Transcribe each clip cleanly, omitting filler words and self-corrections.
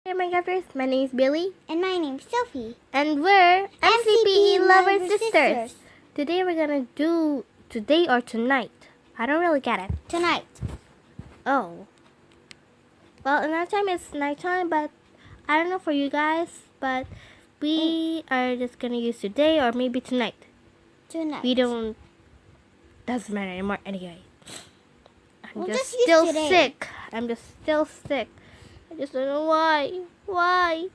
Hey Minecrafters, my name is Billy. And my name's Sophie. And we're MCPELover MCPELover sisters. Today we're gonna do today or tonight. I don't really get it. Tonight. Oh. Well, in our time it's nighttime, but I don't know for you guys, but we are just gonna use today or maybe tonight. We don't. Doesn't matter anymore anyway. I'm just still sick. I'm just still sick. I just don't know why. Why?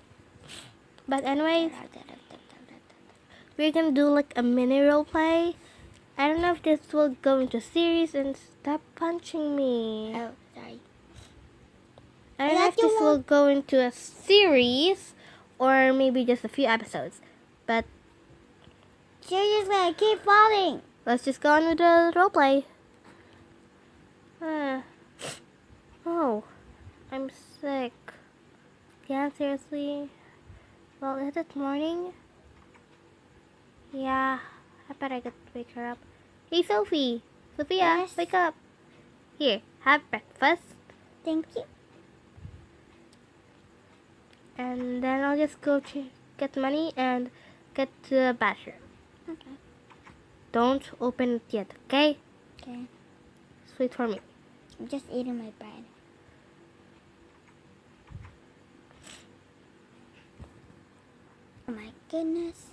But anyways, we're gonna do like a mini role play. I don't know if this will go into series and stop punching me. Oh, sorry. I don't know if this will go into a series or maybe just a few episodes. But seriously, I keep falling. Let's just go on with the role play. Oh, I'm sick. Yeah, seriously. Well, is it morning? Yeah, I bet I could wake her up. Hey, Sophia, Yes? wake up. Here, have breakfast. Thank you. And then I'll just go to get money and get to the bathroom. Okay. Don't open it yet, okay? Okay. Just wait for me. I'm just eating my bread. Oh my goodness.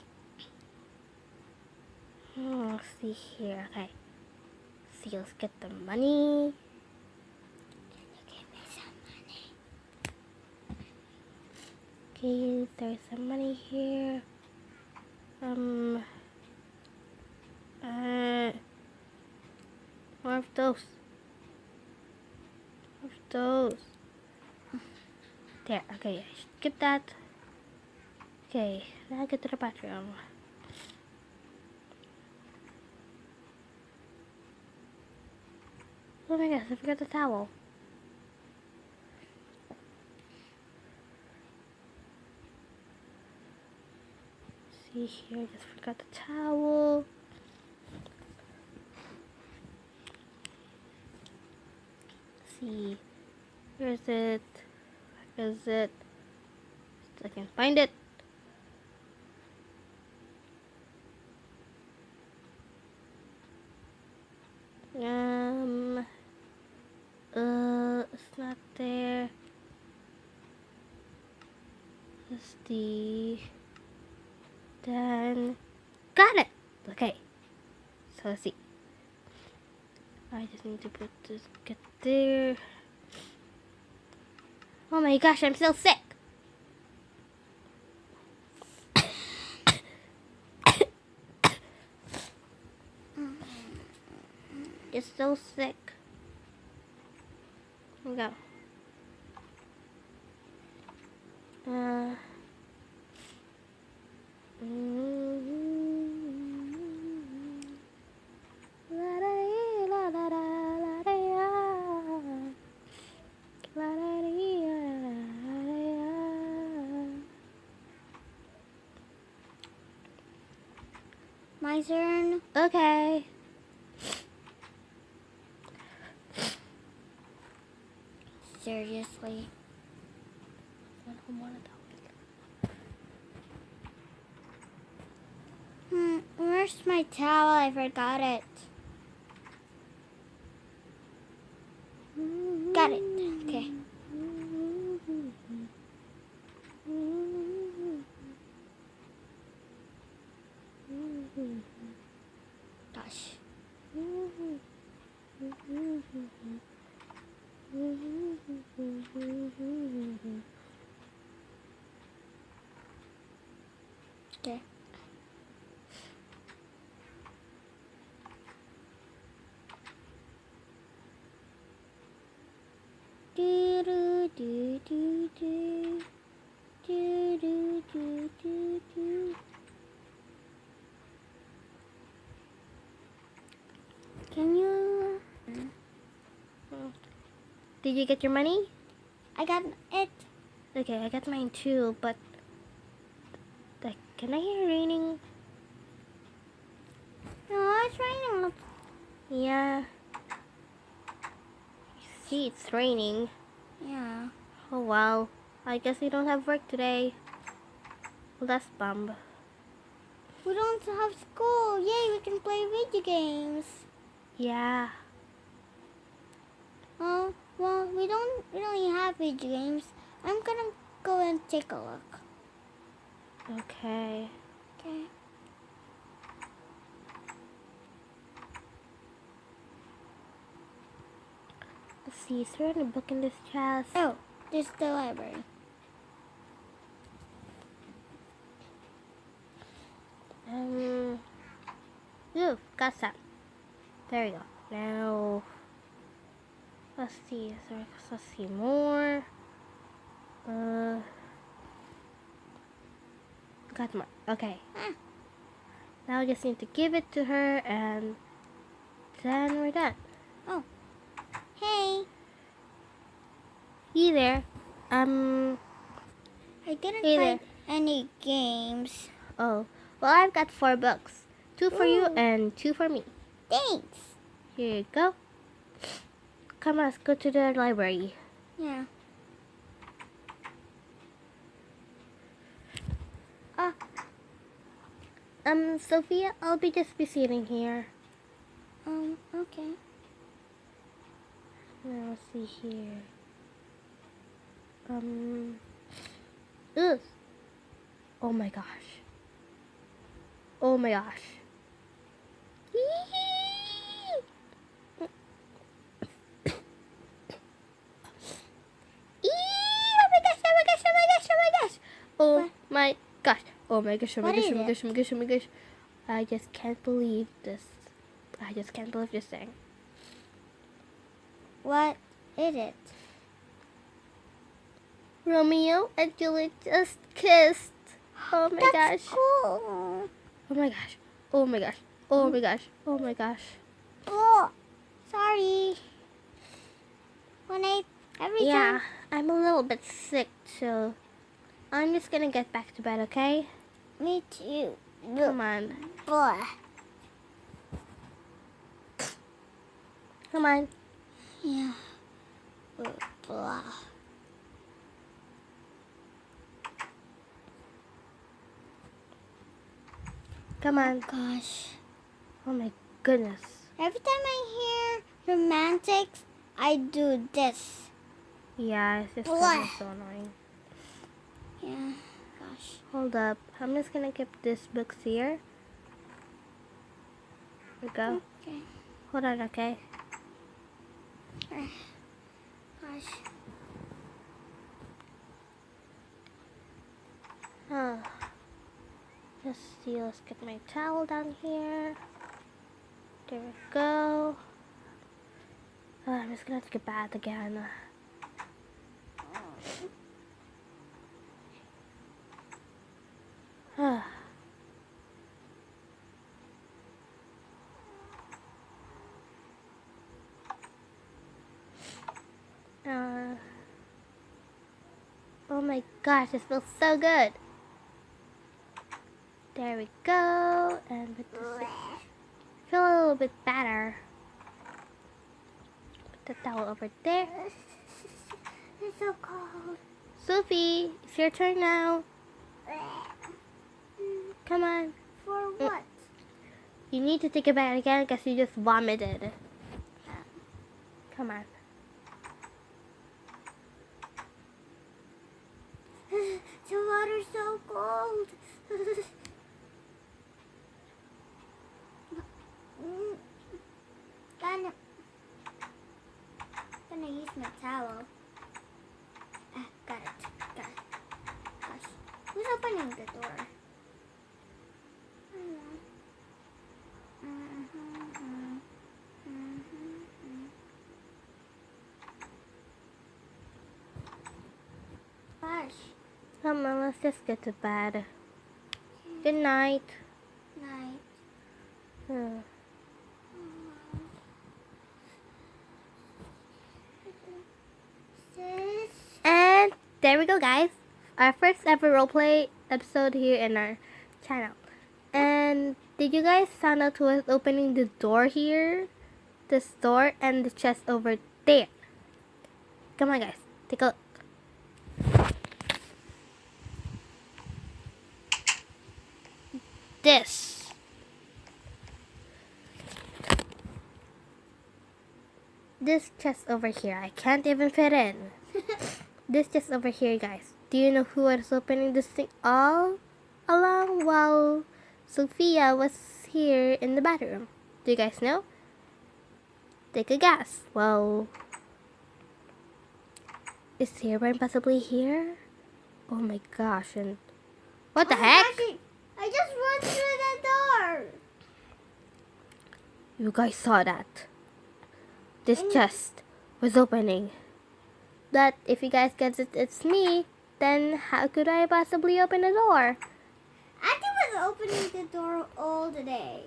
Let's see here. Okay. See, let's get the money. Can you give me some money? Okay, there's some money here. More of those. More of those. There, okay, skip that. Okay, now get to the bathroom. Oh my gosh, I forgot the towel. See here, I just forgot the towel. See, where is it? Where is it? I can find it. It's not there. Let's see. Then, got it. Okay. So let's see. I just need to put this, get there. Oh my gosh, I'm still sick. It's so sick. Here we go. My turn. Okay. Seriously. Where's my towel? I forgot it. Got it. Okay. Gosh. Okay. Do do do do do do do do do do. Can you? Did you get your money? I got it. Okay, I got mine too, but can I hear raining? No, it's raining. Look. Yeah. See, it's raining. Yeah. Oh wow. I guess we don't have work today. Well, that's bummed. We don't have school. Yay, we can play video games. Yeah. Oh, well, we don't really have video games. I'm gonna go and take a look. Okay. Okay. Let's see, is there any book in this chest? Oh, there's the library. Ooh, got some. There we go. Now, let's see. Let's see more. Got more. Okay. Now I just need to give it to her, and then we're done. Oh, hey. Hey there. I didn't Hey find there. any games. Oh, well, I've got 4 books. 2 for you Ooh. and 2 for me. Thanks. Here you go. Come on, let's go to the library. Yeah. Sophia, I'll just be sitting here. Okay. Now, let's see here. Ugh. Oh my gosh. Oh my gosh. Oh my gosh. Oh my gosh. Oh my What gosh. is Oh my it? gosh. Oh my gosh. Oh my gosh. I just can't believe this. I just can't believe this thing. What is it? Romeo and Juliet just kissed. Oh my That's gosh. cool. Oh my gosh. Oh my gosh. Oh my gosh. Oh my gosh. Oh, sorry. Every Yeah, time. I'm a little bit sick, so I'm just gonna get back to bed, okay? Me too. Come on. Boy. Come on. Yeah. Blah. Come on. Gosh. Oh my goodness. Every time I hear romantics, I do this. Yeah, it's just Blah. so annoying. Yeah. Gosh. Hold up. I'm just gonna keep this books here. Here we go. Okay. Hold on, okay? Gosh. Oh. Let's see. Let's get my towel down here. There we go. I'm just gonna take a bath again. Oh my gosh, this feels so good. There we go. And with this, feel a little bit better. Put the towel over there. It's so cold. Sophie, it's your turn now. Come on. For what? You need to take a bath again because you just vomited. Come on. The water's so cold. Gonna use my towel. Got it. Gosh, who's opening the door? Gosh. Come on, let's just get to bed. Good night. Night. Hmm. Sis. And there we go, guys. Our first ever roleplay episode here in our channel. And did you guys sound out who was opening the door here? This door and the chest over there. Come on, guys. Take a look. this. This chest over here, I can't even fit in. This chest over here, guys. Do you know who was opening this thing all along while Sophia was here in the bathroom? Do you guys know? Take a guess. Well, is Herobrine possibly here? Oh my gosh, and what the heck? I just went through the door. You guys saw that. This chest was opening. But if you guys guess it's me, then how could I possibly open the door? Auntie was opening the door all the day.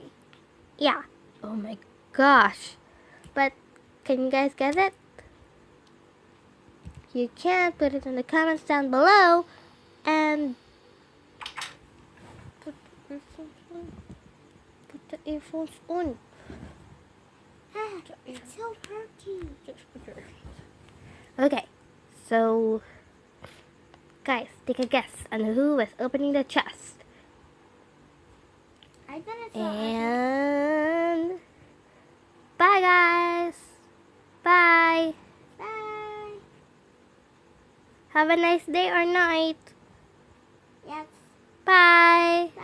Yeah. Oh my gosh. But can you guys guess it? You can put it in the comments down below and put the earphones on. It's so pretty. Okay, so guys, take a guess on who was opening the chest. I didn't saw And bye guys. Bye. Bye. Have a nice day or night. Yes. Bye. Bye.